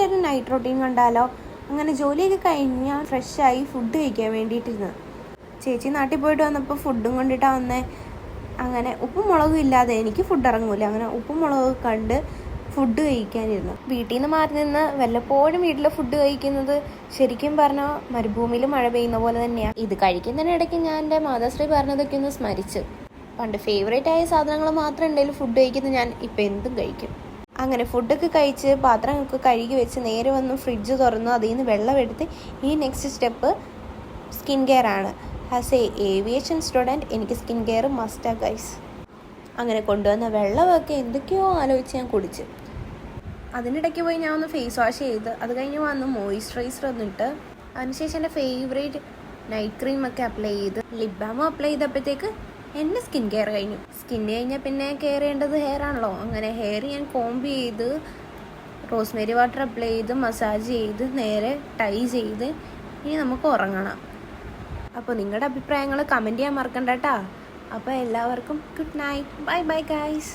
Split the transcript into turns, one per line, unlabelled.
എൻ്റെ ഒരു night routine കണ്ടാലോ? അങ്ങനെ ജോലിയൊക്കെ കഴിഞ്ഞാൽ ഫ്രഷായി ഫുഡ് കഴിക്കാൻ വേണ്ടിയിട്ടിരുന്നു. ചേച്ചി നാട്ടിൽ പോയിട്ട് വന്നപ്പോൾ ഫുഡും കൊണ്ടിട്ടാണ് വന്നേ. അങ്ങനെ ഉപ്പും മുളകും ഇല്ലാതെ എനിക്ക് ഫുഡ് ഇറങ്ങൂല. അങ്ങനെ ഉപ്പും മുളകും കണ്ട് ഫുഡ് കഴിക്കാനിരുന്നു. വീട്ടിൽ നിന്ന് മാറി നിന്ന് വല്ലപ്പോഴും വീട്ടിൽ ഫുഡ് കഴിക്കുന്നത് ശരിക്കും പറഞ്ഞാൽ മരുഭൂമിയിൽ മഴ പെയ്യുന്ന പോലെ തന്നെയാണ്. ഇത് കഴിക്കുന്നതിനിടയ്ക്ക് ഞാൻ എൻ്റെ മാതാശ്രീ പറഞ്ഞതൊക്കെ ഒന്ന് സ്മരിച്ചു. പണ്ട് ഫേവറേറ്റ് ആയ സാധനങ്ങൾ മാത്രം ഉണ്ടെങ്കിൽ ഫുഡ് കഴിക്കുന്ന ഞാൻ ഇപ്പം എന്തും കഴിക്കും. അങ്ങനെ ഫുഡൊക്കെ കഴിച്ച് പാത്രമൊക്കെ കഴുകി വെച്ച് നേരെ വന്ന് ഫ്രിഡ്ജ് തുറന്നു. അതിൽ നിന്ന് വെള്ളം എടുത്ത് ഈ നെക്സ്റ്റ് സ്റ്റെപ്പ് സ്കിൻ കെയർ ആണ്. ആസ് എ ഏവിയേഷൻ സ്റ്റുഡൻറ്റ് എനിക്ക് സ്കിൻ കെയർ മസ്റ്റാ ഗൈസ്. അങ്ങനെ കൊണ്ടുവന്ന വെള്ളമൊക്കെ എന്തൊക്കെയോ ആലോചിച്ച് ഞാൻ കുടിച്ചു. അതിനിടയ്ക്ക് പോയി ഞാൻ ഒന്ന് ഫേസ് വാഷ് ചെയ്ത് അത് കഴിഞ്ഞ് വന്ന് മോയ്സ്ചറൈസർ ഒന്നിട്ട് അതിനുശേഷം എൻ്റെ ഫേവറേറ്റ് നൈറ്റ് ക്രീമൊക്കെ അപ്ലൈ ചെയ്ത് ലിപ് ബാമും അപ്ലൈ ചെയ്തപ്പോഴത്തേക്ക് എൻ്റെ സ്കിൻ കെയർ കഴിഞ്ഞു. സ്കിൻ കഴിഞ്ഞാൽ പിന്നെ കെയർ ചെയ്യേണ്ടത് ഹെയർ ആണല്ലോ. അങ്ങനെ ഹെയർ ഞാൻ കോംബ് ചെയ്ത് റോസ്മേരി വാട്ടർ അപ്ലൈ ചെയ്ത് മസാജ് ചെയ്ത് നേരെ ടൈ ചെയ്ത് ഇനി നമുക്ക് ഉറങ്ങണം. അപ്പോൾ നിങ്ങളുടെ അഭിപ്രായങ്ങൾ കമൻറ്റ് ചെയ്യാൻ മറക്കണ്ട കേട്ടോ. അപ്പോൾ എല്ലാവർക്കും good night. Bye bye guys.